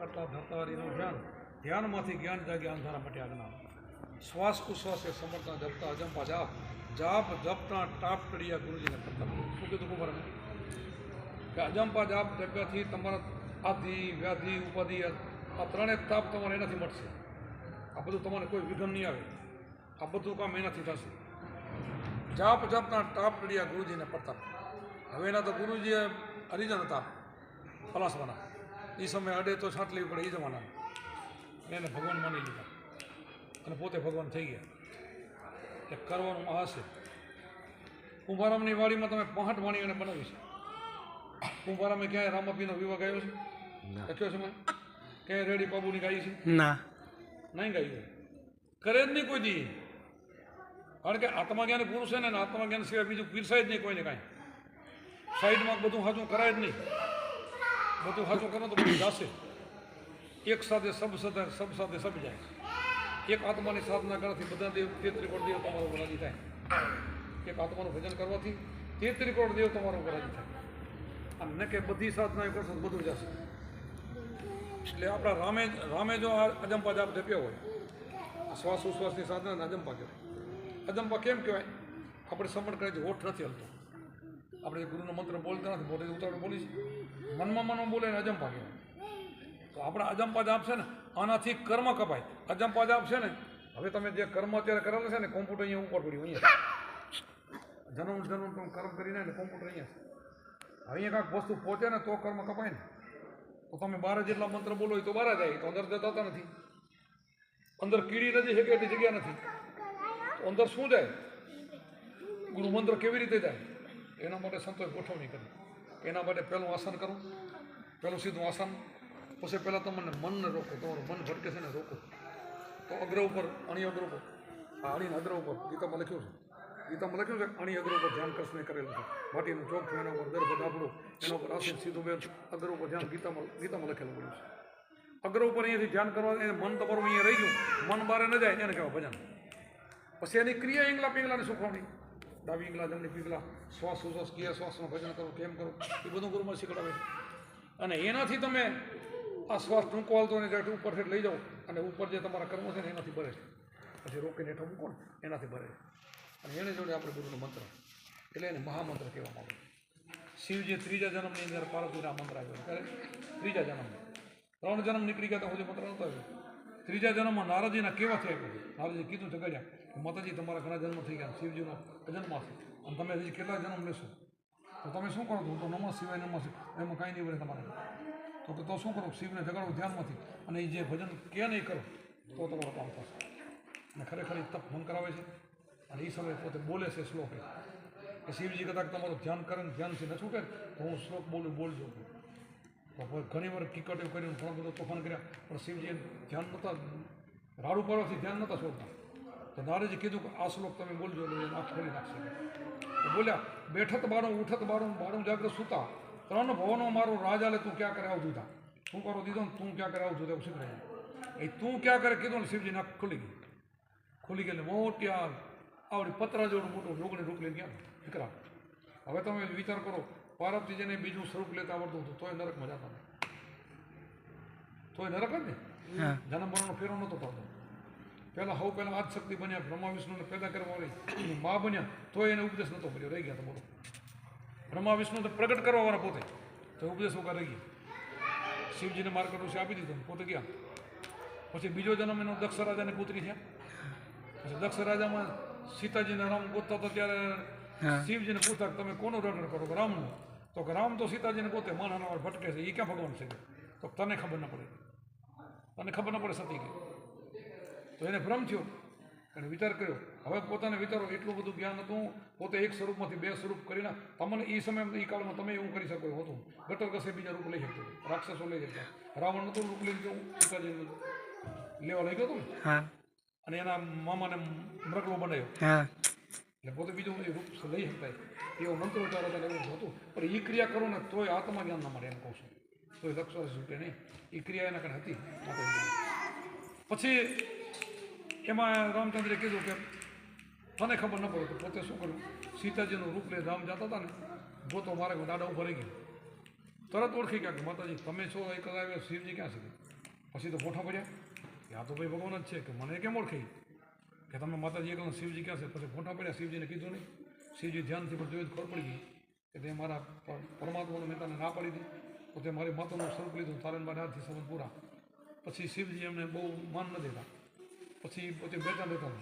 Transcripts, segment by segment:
કરતા ધરતા હરિનું ધ્યાન, ધ્યાનમાંથી જ્ઞાન જાગ્યા અંધારા માટે આજ્ઞા. શ્વાસ ઉશ્વાસે સમર્થના જપતા અજંપા જાપ, જાપ જપતા ટાપ ટળિયા ગુરુજીને કરતા. શું કીધું ખબર કે અજંપા જાપ જપ્યાથી તમારા આધિ વ્યાધિ ઉપાધિ આ ત્રણેય તાપ તમારે એનાથી મળશે. આ બધું તમારે કોઈ વિઘન નહીં આવે. આ બધું કામ એનાથી થશે. જાપ જાપના ટાપ ટળિયા ગુરુજીને પ્રતાપ. હવે એના તો ગુરુજી હરિજન હતા પલાસવાના. એ સમયે અડે તો છાંટ લેવી પડે એ જમાના. એને ભગવાન માની લીધા અને પોતે ભગવાન થઈ ગયા. એ કરવાનું મહાશે. કુંભારામની વાડીમાં તમે 65 વાણીઓને બનાવી છે. કુંભારામે ક્યાંય રામાપીનો વિવાહ ગાયો છે? લખ્યો છે મેં? ક્યાંય રેડી બાબુની ગાઈ છે? ના, નહીં ગાયું. કરે જ નહીં કોઈ દી. કારણ કે આત્મજ્ઞાની પુરુષ છે ને આત્મજ્ઞાન સિવાય બીજું પીરસાય જ નહીં કોઈને કાંઈ. સાઈડમાં બધું સાચું કરાય જ નહીં. બધું સાચું કરો તો બધું જાશે. એક સાથે સબ સબ જાય. એક આત્માની સાધના કરવાથી બધા 33 કરોડ દેવ તમારો ઉપર રાજી થાય. એક આત્માનું ભજન કરવાથી 33 કરોડ દેવ તમારો ઉપર રાજી થાય. અને કે બધી સાધના એ કરશો તો બધું જશે. એટલે આપણા રામે જો આ અજંપા જાપ જપ્યો હોય, શ્વાસ ઉશ્વાસની સાધના અજંપા કહેવાય. અજંપા કેમ કહેવાય? આપણે સમરણ કરે છે, હોઠ નથી હલતો. આપણે ગુરુનો મંત્ર બોલતા નથી, બોલે ઉતાવળ બોલી છે. મનમાં બોલે ને અજંપા કહેવાય. તો આપણા અજંપા જાપ છે ને આનાથી કર્મ કપાય. અજંપા જાપ છે ને, હવે તમે જે કર્મ અત્યારે કરેલું છે ને, કોમ્પ્યુટર અહીંયા ઉપર પડ્યું. અહીંયા જન્મ તમે કર્મ કરીને એટલે કોમ્પ્યુટર અહીંયા છે. હવે અહીંયા કાંઈક વસ્તુ પહોંચે ને તો કર્મ કપાય ને. તો તમે 12 જેટલા મંત્ર બોલો એ તો 12 જાય, તો અંદર જતા નથી. અંદર કીડી નથી શકે એટલી જગ્યા નથી. તો અંદર શું જાય? ગુરુ મંત્ર કેવી રીતે જાય? એના માટે સંતોએ ગોઠવણી કરી. એના માટે પહેલું આસન કરો. પહેલું સીધું આસન. પછી પહેલાં તમને મનને રોકો. તમારું મન ભટકે છે ને રોકો. તો અગ્ર ઉપર અણી અગ્ર ઉપર, આ અણીને અગ્ર ઉપર ગીતામાં લખ્યું છે. ગીતામાં લખ્યું છે અણી અગ્ર ઉપર ધ્યાન કૃષ્ણે કરેલું છે. માટીનું ચોક થયું એના ઉપર ગર્ભ ડાબડું, એના ઉપર આસીન સીધું બેન અગ્ર ઉપર ધ્યાન ગીતામાં લખેલું પડ્યું છે. અગ્ર ઉપર અહીંયાથી ધ્યાન કરવા એને મન તમારું અહીંયા રહી ગયું, મન બહાર ન જાય એને કહેવાય ભજન. પછી એની ક્રિયા ઈંગલા પિંગલાની શીખવાડી. ડાબી ઈંગલા જમણી પિંગલા, શ્વાસ ઉશ્વાસ કયા શ્વાસનું ભજન કરો, કેમ કરો, એ બધું ગુરુમાં શીખવાડે છે. અને એનાથી તમે આ શ્વાસ ટૂંકો હાલતો ને જાય ઉપર છે લઈ જાઓ અને ઉપર જે તમારા કર્મો છે ને એનાથી ભરે છે. પછી રોકીને હેઠો મૂકો ને એનાથી ભરે છે. અને એને જોડે આપણે ગુરુનો મંત્ર, એટલે એને મહામંત્ર કહેવામાં આવે. શિવજી 3જા જન્મની અંદર પાર્વતીના મંત્ર આવ્યો. ત્યારે 3જા જન્મમાં 3 જન્મ નીકળી ગયા તો હજી મંત્ર નહોતો આવ્યો. 3જા જન્મમાં નારદજીના કેવાથી આવ્યો. નારદજી કીધું જગાડ્યા કે માતાજી તમારા ઘણા જન્મ થઈ ગયા, શિવજીનો અજન્મ છે અને તમે હજી કેટલા જન્મ લેશો? તો તમે શું કરો? તો નમઃ શિવાય નમઃ શિવાય, એમાં કાંઈ નહીં બને તમારે. તો શું કરો? શિવને જગાડો ધ્યાનમાંથી અને એ જે ભજન કે નહીં કરો તો તમારો કામ થશે. અને ખરેખર એ તપ ભંગ કરાવે છે. અને એ સમયે પોતે બોલે છે શ્લોક કે શિવજી કદાચ તમારું ધ્યાન કરે ને ધ્યાનથી ન છૂટે તો હું શ્લોક બોલજો. તો ઘણી વાર કિકટ એવું કર્યું, ઘણો બધો તોફાન કર્યા, પણ શિવજી ધ્યાન નહોતા, રાડું પાડવાથી ધ્યાન નહોતા છોડતા. તો નારદજી કીધું કે આ શ્લોક તમે બોલજો એટલે એને આંખ ખોલી નાખશે. તો બોલ્યા બેઠત બાળું ઉઠત બાળું જાગ્રત સુતા, 3 ભવનો મારો રાજ આલે તું ક્યાં કરે આવું દીધા. શું કરો દીધો ને તું ક્યાં કરે આવું દીધા એવું શીખવાય. એ તું ક્યાં કરે કીધું ને શિવજી નાક ખુલી ગઈ એટલે મોટી આવડી પતરા જેવું મોટું રોકડીને ગયા દીકરા. હવે તમે વિચાર કરો, પાર્વતીજીને બીજું સ્વરૂપ લેતા આવડતું હતું તોય નરકમાં જતા નહીં. તોય નરક જ ને. જન્મ મરણનો ફેરો નહોતો થતો. પહેલાં આદશક્તિ બન્યા, બ્રહ્મા વિષ્ણુને પેદા કરવા વાળી મા બન્યા તોય એને ઉપદેશ નહોતો કર્યો, રહી ગયા તો બોલો. બ્રહ્મા વિષ્ણુ તો પ્રગટ કરવાવાળા પોતે તો ઉપદેશ વગર રહી ગયા. શિવજીને માર્ગદર્શન આપી દીધું, પોતે ગયા. પછી બીજો જન્મ એનો દક્ષ રાજાની પુત્રી થયા. પછી દક્ષ રાજામાં સીતાજીને રામ ગોતતા હતા ત્યારે શિવજીને પૂછતા તમે કોનું રટણ કરો? રામનું. તો કે રામ તો સીતાજીને ગોતે માનહાના ભટકે છે, એ ક્યાં ભગવાન છે? તો તને ખબર ન પડે સતી ગઈ. તો એને ભ્રમ થયો, એને વિચાર કર્યો. હવે પોતાને વિચારો એટલું બધું જ્ઞાન હતું, પોતે એક સ્વરૂપમાંથી 2 સ્વરૂપ કરીને તમને એ સમય એ કાળમાં તમે એવું કરી શકો હતું. ગટર કસે બીજા રૂપ લઈ શકતો, રાક્ષસો લઈ શકતા. રાવણ નતું રૂપ લઈ ગયો, સીતાજી લેવા લઈ ગયો હતો ને, અને એના મામાને મૃગલો બનાવ્યો. એટલે પોતે બીજું રૂપ લઈ શકતા એવો મંત્ર ઉચ્ચાર હતા એવું હતું. પણ એ ક્રિયા કરો ને તોય આત્મા જ્ઞાન ના મળે એમ કહું છું. તોય દક્ષ છૂટે નહીં. એ ક્રિયા એના કારણે હતી. પછી એમાં રામચંદ્રે કીધું કે તને ખબર ન પડે. તો પોતે શું કર્યું? સીતાજીનું રૂપ લઈ રામ જતા હતા ને, ગોતો મારે દાડા ઉપર રહી ગયો. તરત ઓળખી ગયા કે માતાજી તમે છો? એક આવ્યા શિવજી ક્યાં છે? પછી તો ફોટા પડ્યા કે આ તો ભાઈ ભગવાન જ છે કે મને કેમ ઓળખે કે તમે માતાજી એકલા શિવજી ક્યાં છે. પછી ફોટા પડ્યા, શિવજીને કીધું નહીં. શિવજી ધ્યાનથી પણ જોયું ખબર પડી ગઈ કે તે મારા પરમાત્માનું મેં તને ના પાડી હતી, પોતે મારી માતાનું સ્વરૂપ લીધું, તારે મારા હાથથી સંબંધ પૂરા. પછી શિવજી એમને બહુ માન ન દેતા, પછી પોતે બેઠા બેઠા.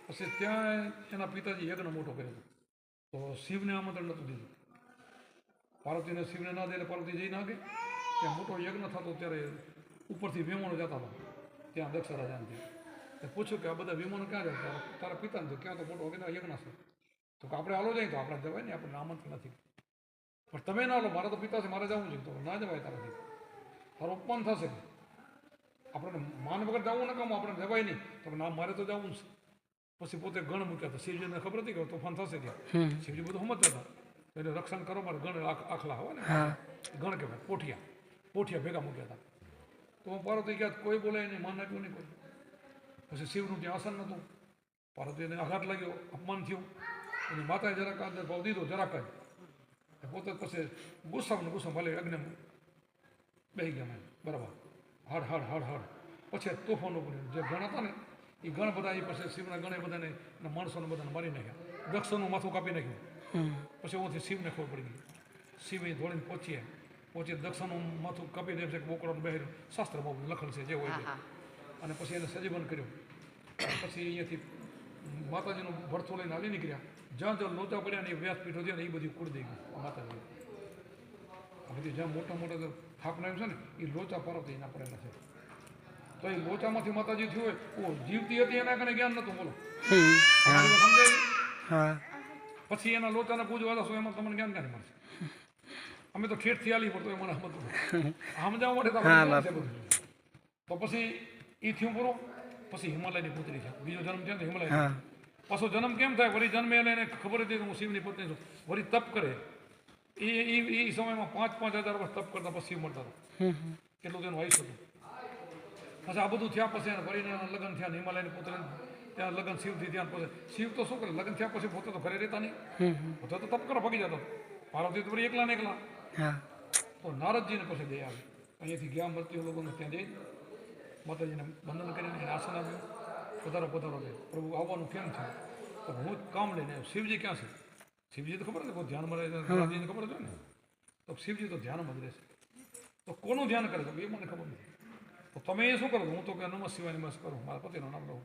પછી ત્યાં એના પિતાજી યજ્ઞ મોટો કર્યો હતો, તો શિવને આમંત્રણ નહોતું દીધું. પાર્વતીને શિવને ના દે એટલે પાર્વતી જઈ ના ગઈ. ત્યાં મોટો યજ્ઞ થતો ત્યારે ઉપરથી વિમાનો જતા હતા ત્યાં દક્ષ રાજાને. પૂછ્યું કે આ બધા વિમાનો ક્યાં જાય, તારા પિતાને છે, ક્યાં તો મોટો યજ્ઞ છે. તો કે આપણે હાલો જાય, તો આપણે જવાય ને, આપણને આમંત્રણ નથી. પણ તમે ના લો, મારા તો પિતા છે, મારે જવું છે. તો ના જવાય તારાથી, તારું અપમાન થશે. આપણને માન વગર જવું ને કામ, આપણે જવાય નહીં. તો ના, મારે તો જવું છે. પછી પોતે ગણ મૂક્યા હતા. શિવજીને ખબર હતી કે તોફાન થશે ત્યાં. શિવજી બધું સમજતા હતા. એટલે રક્ષણ કરો મારે ગણ આખલા હોય ને, ગણ કહેવાય, પોઠિયા ભેગા મૂક્યા હતા. તો પાર્વતી ક્યાં કોઈ બોલે નહીં, માન આપ્યું નહીં કોઈ. પછી શિવનું ત્યાં આસન નહોતું. પાર્વતીને આઘાત લાગ્યો, અપમાન થયું. એની માતાએ જરાક અંદર ભાવ દીધો, જરાક જ. પોતે પછી ગુસ્સામાં ભલે અગ્નિ બેસી ગયા. બરાબર, હડ હડ હડ હડ. પછી તોફાન પડ્યું. જે ગણ હતા ને એ ગણ બધા, એ પછી શિવના ગણે બધાને માણસોને બધાને મારી નાખ્યા. દક્ષનું માથું કાપી નાખ્યું. પછી ઓથી શિવને ખબર પડી ગઈ. શિવ અહીં દોડીને પહોંચી દક્ષનું માથું કાપી દે છે કે બોકડાનું બહેર્યું. શાસ્ત્રમાં લખેલ છે જે હોય તે. અને પછી એને સજીવન કર્યું. પછી અહીંયાથી માતાજીનું ભરથું લઈને હાલી નીકળ્યા. જ્યાં જ્યાં લોચા પડ્યા ને એ વ્યાસપીઠો છે ને એ બધી કુળ દઈ ગયું માતાજી. આ બધી જ્યાં મોટા મોટા થાક નાખ્યું છે ને એ લોચા પાર્વતી એના પડેલા છે. તો એ લોચામાંથી માતાજી થયું હોય, જીવતી હતી એના કારણે જ્ઞાન નહોતું. બોલો, સમજાય? પછી એના લોચાને પૂજવા જશો એમાં તમને જ્ઞાન ક્યાંથી મળશે? અમે તો ઠેઠથી હાલી પડતો એ મને સમજતું સમજાવવા માટે બધું. તો પછી એ થયું પૂરું. પછી હિમાલયની પુત્રી છે, બીજો જન્મ છે ને હિમાલય. પાછો જન્મ કેમ થાય? વળી જન્મે એને ખબર હતી કે હું શિવની પત્ની છું. વળી તપ કરે. એ સમયમાં 5,000 વર્ષ તપ કરતા પછી શિવ મળતા હતા. કેટલું તેનું આયુષ્ય હતું. પછી આ બધું થયા પછી વળીને લગ્ન થયા. હિમાલયની પુત્રી ત્યાં લગ્ન શિવથી ત્યાં. પછી શિવ તો શું કરે, લગ્ન થયા પછી પોતે તો ઘરે રહેતા નહીં. પોતે તો તપ કરો ભાગી જતો. પાર્વતી તો વળી એકલા ને એકલા. તો નારદજીને પછી દે આવે. અહીંયાથી ગયા મૃત્યુ લોકોને ત્યાં જઈ માતાજીને વંદન કરીને એને આસન આપ્યું. પધારો લે, પ્રભુ આવવાનું કેમ છે? તો હું કામ લઈને આવ્યો. શિવજી ક્યાં છે? શિવજી તો ખબર નથી, કોઈ ધ્યાનમાં રહે. નારદજીને ખબર છે ને, તો શિવજી તો ધ્યાનમાં જ રહેશે. તો કોનું ધ્યાન કરે છે એ મને ખબર નથી. તો તમે એ શું કરો? હું તો કે નમઃ શિવાય નમસ્ કરું, મારા પતિનું નામ લઉં.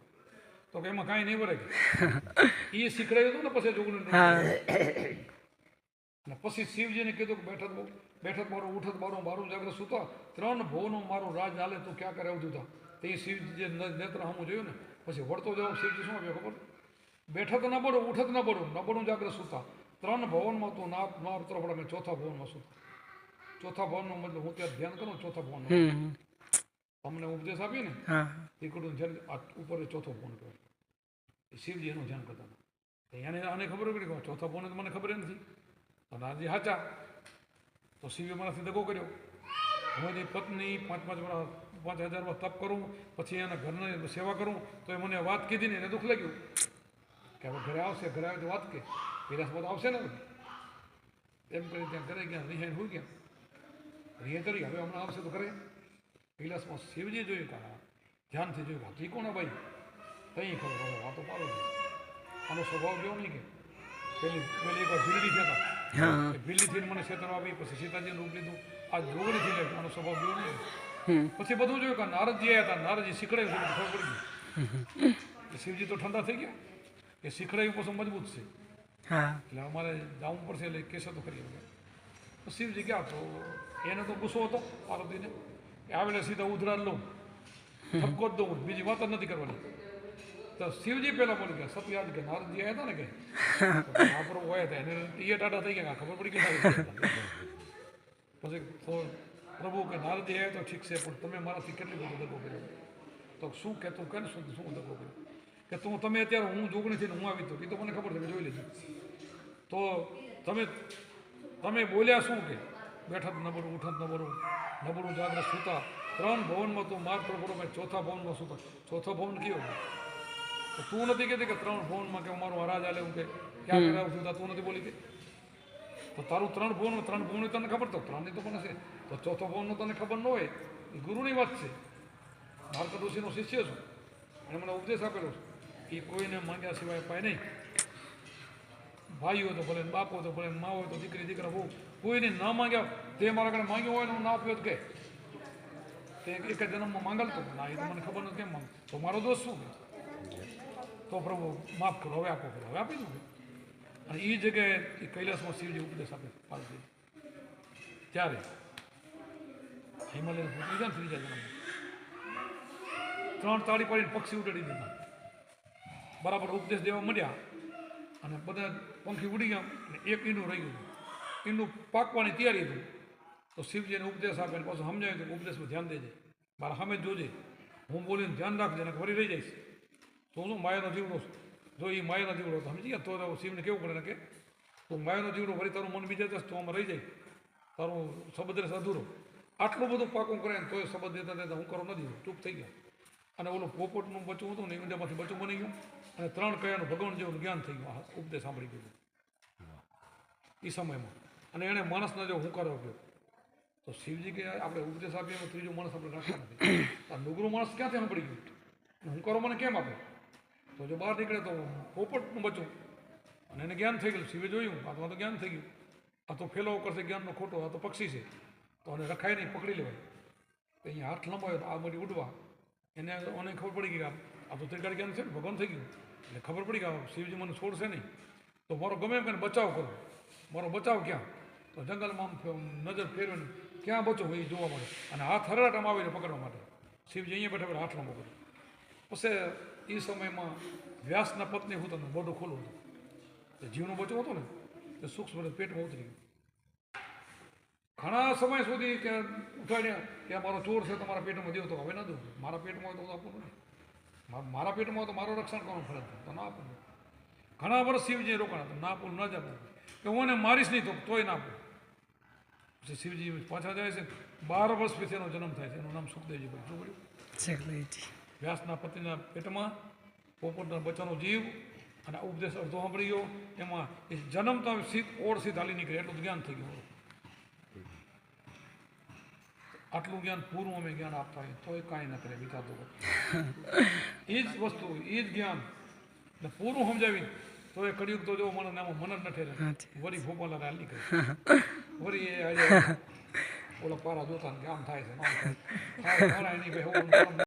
તો કે એમાં કાંઈ નહીં ભરે. એ શીખડાયું હતું ને પછી જોગણી. અને પછી શિવજીને કીધું કે બેઠક મારું, ઉઠત મારું જાગ્રત સુતા, 3 ભવનો મારું રાજ હાલે, તું ક્યાં કરે આવતું હતા. તો એ શિવજી જે નેત્ર હમું જોયું ને, પછી વળતો જવાબ શિવજી શું આપ્યો ખબર? બેઠક ન બળું, ઉઠત ન બળું જાગ્રત સુતા, 3 ભવનમાં તું ના ઉતરો પડે. મેં 4થા ભવનમાં સુતા. 4થા ભવનનો મતલબ હું ત્યાં ધ્યાન કરું 4થા ભવનનો. તમને ઉપદેશ આપી ને એ કડું ધ્યાન ઉપર 4થો ભવન કહેવાય. શિવજી એનું ધ્યાન કરતા હતા. એને આને ખબર પડી કે 4થા ભવન મને ખબર નથી. અને આજે સાચા. તો શિવે મારાથી દગો કર્યો. હું એની પત્ની 5,000 વર્ષ તપ કરું, પછી એના ઘરની સેવા કરું, તો એ મને વાત કીધી ને એને દુઃખ લાગ્યું કે હવે ઘરે આવશે. ઘરે આવે તો વાત કે વિલાસમાં તો આવશે ને. એમ કરી ત્યાં ઘરે ગયા, રિહાઈને હોઈ ગયા. રિહે કરી હવે હમણાં આવશે તો ઘરે. વિલાસમાં શિવજી જોયું કે ધ્યાનથી જોયું કે કોણ ભાઈ? કંઈ ખબર હવે વાતો પાડો. આનો સ્વભાવ જેવો નહીં કે પેલી એકવાર ભીલડી થયા હતા. ભીલડીથી મને ક્ષેત્ર આપી, પછી સીતાજીનું રૂપ લીધું. આ જોગણીથી લે આનો સ્વભાવ જેવો નહીં. પછી બધું જોયું કે નારદજી આવ્યા હતા. નારદજી શીખડાયું, ખબર પડી ગઈ. શિવજી તો ઠંડા થઈ ગયા કે શીખડાયું પછી મજબૂત છે, એટલે અમારે જવું પડશે. એટલે કેસે તો કરી. તો શિવજી ગયા. તો એને તો ગુસ્સો હતો પાર્વતીને. આવેલા સીધા ઉધરા લઉં, ઠપકો જ દઉં, બીજી વાત જ નથી કરવાની. તો શિવજી પહેલા બોલી ગયા સત્યાદ કે નારદજી આવ્યા હતા ને કે આપણો હોય હતા એને એ ટાટા થઈ ગયા. ખબર પડી કે પછી પ્રભુ કે નારદજી આવ્યા તો ઠીક છે, પણ તમે મારાથી કેટલી બધો દગો કર્યો. તો શું કે તું કે શું દગો કર્યો કે તમે અત્યારે હું જોગણી થઈને હું આવી તો એ તો મને ખબર છે, મેં જોઈ લીધી. તો તમે બોલ્યા શું કે બેઠક નબળું, ઉઠત નબળું જાગ્રત સુતા, 3 ભવનમાં તું માર પડો. મેં 4થા ભવનમાં સુતા. 4થો ભવન કયો? તો તું નથી કહેતી કે 3 ભવનમાં કે મારું હરાજ આલે હું કે ક્યાં કરાવું છું? તું નથી બોલી કે તો તારું 3 ભવનની તને ખબર તો 3ની તો પણ હશે. તો 4થો ભવનનો તને ખબર ન હોય એ ગુરુની વાત છે. ભારત ઋષિનો શિષ્ય છું અને મને ઉપદેશ આપેલો છે એ કોઈને માંગ્યા સિવાય પાય નહીં. ભાઈ હોય તો ભલે, બાપ હોય તો ભલે, મા હોય તો દીકરી, દીકરા, બહુ કોઈને ન માંગ્યા. તે મારા ઘરે માંગ્યો હોય ને હું ના આપ્યો તો કે તે એક જ જન્મમાં માંગલતો ના, એ તો મને ખબર નથી કેમ માંગ, તો મારો દોષ શું? તો પ્રભુ માફ કરો, હવે આપો, હવે આપી દઉં. અને એ જગ્યાએ એ કૈલાસમાં શિવજી ઉપદેશ આપે પાર્વતી. ત્યારે હિમાલયને પૂછી ગયા ને ત્રીજા જન્મમાં 3 તાળી પાડીને પક્ષી ઉડાડી દીધા. બરાબર ઉપદેશ દેવા માંડ્યા અને બધા પંખી ઉડી ગયા અને એક ઈંડું રહી ગયું. ઈંડું પાકવાની તૈયારી હતી. તો શિવજીને ઉપદેશ આપે પાછું સમજાવ્યું કે ઉપદેશમાં ધ્યાન દેજે, મારા સામે જ જોજે, હું બોલીને ધ્યાન રાખજે ને વળી રહી જઈશ. તો હું માયાનો જીવડો છું, જો એ માયાનો જીવડો તો સમજી ગયા. તો શિવને કેવું પડે ને કે તું માયાનો જીવડો વળી તારું મન બીજા જશે તો આમાં રહી જાય, તારું શબ્દ રહેશે અધૂરો. આટલું બધું પાકું કરે ને તોય શબ્દ દેતા દેતા હું કરો નથી, ચૂપ થઈ ગયા. અને ઓલું પોપટનું બચ્ચું હતું ને ઈંડામાંથી બચ્ચું બની ગયું અને 3 કયાનું ભગવાન જેવું જ્ઞાન થઈ ગયું. ઉપદેશ સાંભળી ગયું એ સમયમાં. અને એણે માણસને જો હુંકારો આપ્યો. તો શિવજી કે આપણે ઉપદેશ આપીએ એમાં ત્રીજો માણસ આપણે રાખતા નથી. આ નુગરું માણસ ક્યાંથી સાંભળી ગયું? હુંકારો મને કેમ આપે? તો જો બહાર નીકળે તો પોપટનું બચ્ચું અને એને જ્ઞાન થઈ ગયું. શિવે જોયું આ તો જ્ઞાન થઈ ગયું, આ તો ફેલાવો કરશે જ્ઞાનનો ખોટો, આ તો પક્ષી છે, તો આને રખાય નહીં, પકડી લેવાય. તો અહીંયા હાથ લંબાયો તો આ બધી ઉડવા એને ખબર પડી ગઈ આ તો ત્રિકાળ જ્ઞાન છે ને, ભગવાન થઈ ગયું. એટલે ખબર પડી કે શિવજી મને છોડશે નહીં, તો મારો ગમે એમ કરીને બચાવ કરો. મારો બચાવ ક્યાં? તો જંગલમાં નજર ફેરવીને ક્યાં બચો એ જોવા મળે અને હાથ હરડાટામાં આવીને પકડવા માટે. શિવજી અહીંયા બેઠા બેઠા હાથ લાંબો કર્યો. પછી એ સમયમાં વ્યાસના પત્ની હું તમને મોઢું ખોલું હતું, જે જીવનો બચો હતો ને તે સૂક્ષ્મ પેટમાં ઉતરી ગયું. ઘણા સમય સુધી કે ઉઠાડ્યા કે મારો ચોર છે તમારા પેટમાં દેવો, તો હવે ના દઉં. મારા પેટમાં હોય તો આપવું નથી, મારા પેટમાં હોય તો મારું રક્ષણ કરવાનું ફરજ તો ના આપવું. ઘણા વર્ષ શિવજી રોકાણા, તો ના આપવું, ના જ આપવું, કે હું એને મારીશ નહીં તોય ના આપું. પછી શિવજી પાછા જાય છે, 12 વર્ષ પછી એનો જન્મ થાય છે. એનું નામ સુખદેવજી પડ્યું. શું પડ્યું? વ્યાસના પતિના પેટમાં પોપટના બચ્ચાનો જીવ અને ઉપદેશ અડધો સાંભળી ગયો. એમાં એ જન્મતા ઓળથી હાલી નીકળે એટલું જ્ઞાન થઈ ગયું. આટલું જ્ઞાન પૂરું અમે જ્ઞાન આપતા હોય તોય કાંઈ ન કરે વિચારતો. એ જ વસ્તુ, એ જ જ્ઞાન ને પૂરું સમજાવીને તો એ કળિયુગ તો જો મને મન જ ન ઠેરે. વળી ભોપાલા હાલ નીકળે, વળી એ ઓલા પારા જોતા ને કે આમ થાય છે, આમ થાય એની ભાઈ